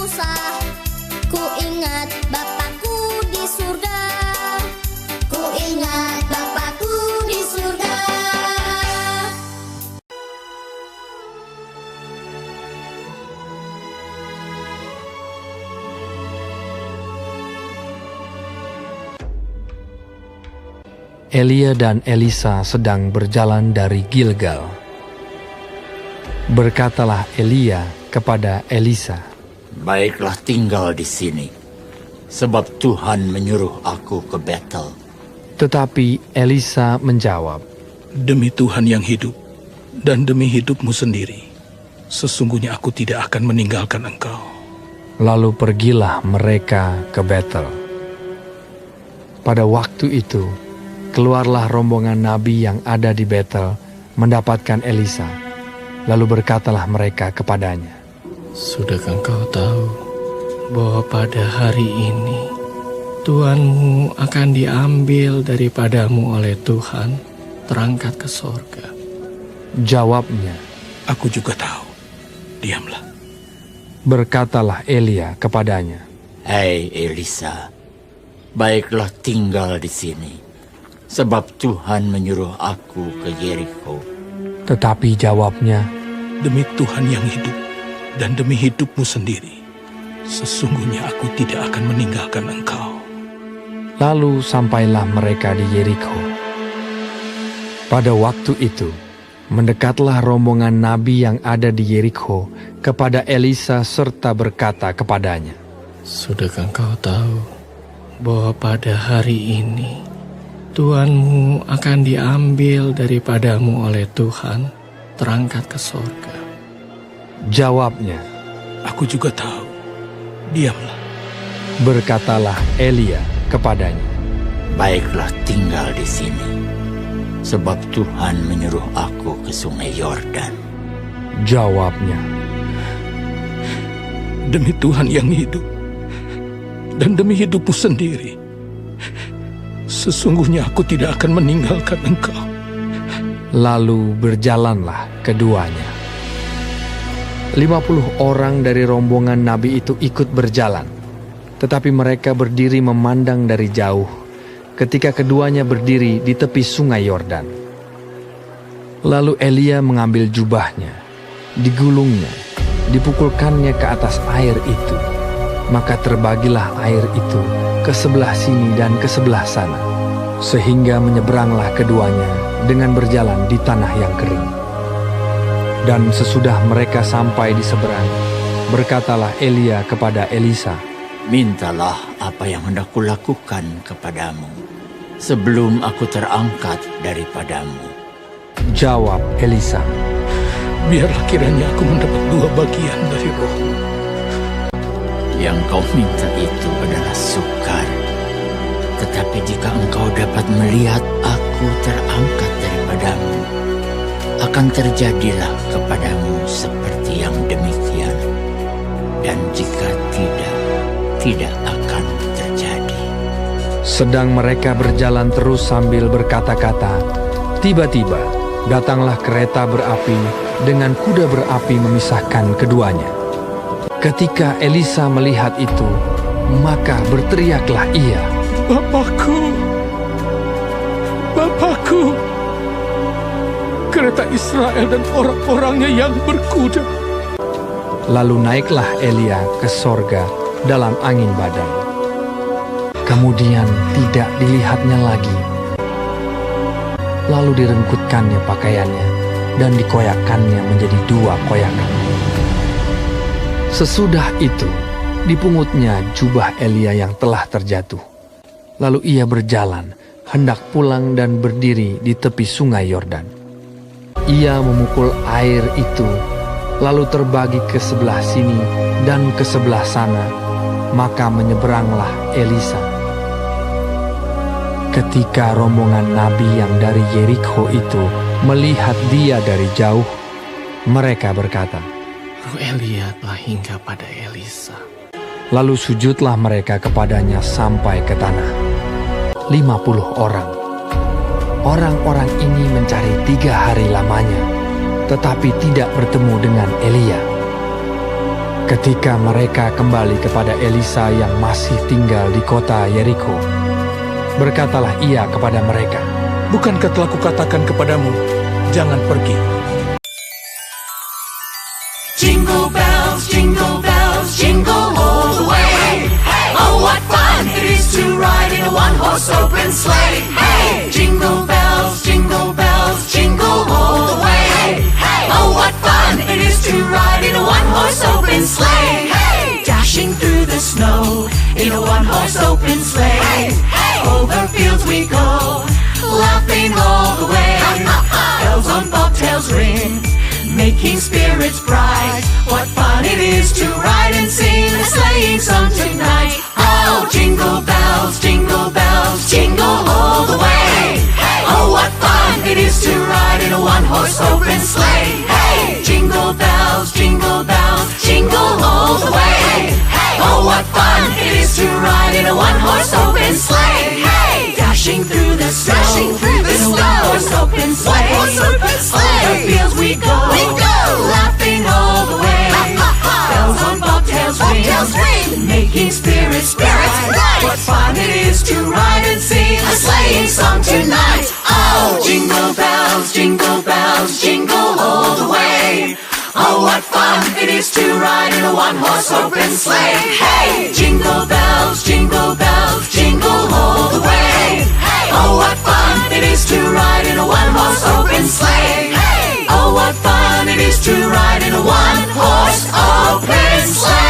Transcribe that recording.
susah. Ku ingat Bapakku di surga. Ku ingat Bapakku di surga. Elia dan Elisa sedang berjalan dari Gilgal. Berkatalah Elia kepada Elisa, "Baiklah tinggal di sini, sebab Tuhan menyuruh aku ke Betel." Tetapi Elisa menjawab, "Demi Tuhan yang hidup, dan demi hidupmu sendiri, sesungguhnya aku tidak akan meninggalkan engkau." Lalu pergilah mereka ke Betel. Pada waktu itu, keluarlah rombongan nabi yang ada di Betel mendapatkan Elisa. Lalu berkatalah mereka kepadanya, "Sudahkah engkau tahu bahwa pada hari ini Tuhanmu akan diambil daripadamu oleh Tuhan, terangkat ke sorga?" Jawabnya, "Aku juga tahu, diamlah." berkatalah Elia kepadanya, "Hai Elisa, baiklah tinggal di sini, sebab Tuhan menyuruh aku ke Yeriko." Tetapi jawabnya, "Demi Tuhan yang hidup, dan demi hidupmu sendiri, sesungguhnya aku tidak akan meninggalkan engkau." Lalu sampailah mereka di Yeriko. Pada waktu itu, mendekatlah rombongan nabi yang ada di Yeriko kepada Elisa serta berkata kepadanya, "Sudahkah engkau tahu bahwa pada hari ini Tuhanmu akan diambil daripadamu oleh Tuhan, terangkat ke sorga?" Jawabnya, "Aku juga tahu, diamlah." berkatalah Elia kepadanya, "Baiklah tinggal di sini, sebab Tuhan menyuruh aku ke sungai Yordan." Jawabnya, "Demi Tuhan yang hidup, dan demi hidupmu sendiri, sesungguhnya aku tidak akan meninggalkan engkau." Lalu berjalanlah keduanya. 50 orang dari rombongan nabi itu ikut berjalan, tetapi mereka berdiri memandang dari jauh ketika keduanya berdiri di tepi sungai Yordan. Lalu Elia mengambil jubahnya, digulungnya, dipukulkannya ke atas air itu. Maka terbagilah air itu ke sebelah sini dan ke sebelah sana, sehingga menyeberanglah keduanya dengan berjalan di tanah yang kering. Dan sesudah mereka sampai di seberang, berkatalah Elia kepada Elisa, "Mintalah apa yang hendak kulakukan kepadamu, sebelum aku terangkat daripadamu." Jawab Elisa, "Biarlah kiranya aku mendapat 2 bagian dari rohmu." Yang kau minta itu adalah sukar. Tetapi jika engkau dapat melihat aku terangkat daripadamu, akan terjadilah kepadamu seperti yang demikian. Dan jika tidak akan terjadi. Sedang mereka berjalan terus sambil berkata-kata, tiba-tiba datanglah kereta berapi dengan kuda berapi memisahkan keduanya. Ketika Elisa melihat itu, maka berteriaklah ia, "Bapakku, Bapakku, kereta Israel dan orang-orangnya yang berkuda." Lalu naiklah Elia ke sorga dalam angin badai. Kemudian tidak dilihatnya lagi. Lalu direngkutkannya pakaiannya dan dikoyakkannya menjadi 2 koyakan. Sesudah itu, dipungutnya jubah Elia yang telah terjatuh. Lalu ia berjalan, hendak pulang dan berdiri di tepi sungai Yordan. Ia memukul air itu, lalu terbagi ke sebelah sini dan ke sebelah sana, maka menyeberanglah Elisa. Ketika rombongan nabi yang dari Yeriko itu melihat dia dari jauh, mereka berkata, "Roh Elia telah hingga pada Elisa." Lalu sujudlah mereka kepadanya sampai ke tanah. 50 orang. Orang-orang ini mencari 3 hari lamanya, tetapi tidak bertemu dengan Elia. Ketika mereka kembali kepada Elisa yang masih tinggal di kota Yeriko, berkatalah ia kepada mereka, Bukankah telah kukatakan kepadamu, jangan pergi? Jingle bells, jingle all the way. Oh, what fun it is to ride in a one-horse open sleigh. Hey, jingle bells, jingle all the way. Oh, what fun it is to ride in a one-horse open sleigh. Hey, dashing through the snow in a one-horse open sleigh. Over fields we go, laughing all the way. Bells on bobtails ring, making spirits bright. What fun it is to ride and sing a sleighing song tonight. Oh, jingle bells, jingle all the way. Oh, what fun it is to ride in a one-horse open sleigh. Hey, jingle bells, jingle all the way. Oh, what fun it is to ride in a one-horse open sleigh. Hey, dashing through the snow in a one-horse open sleigh. Over fields we go, laughing all the way. Bells on bobtails ring, making spirits bright. What fun it is to ride and sing a sleighing song tonight. Oh, jingle bells, jingle all the way. Oh, what fun it is to ride in a one-horse open sleigh. Hey, jingle bells, jingle all the way. Oh, what fun it is to ride in a one-horse open sleigh. Oh, what fun it is to ride in a one-horse open sleigh.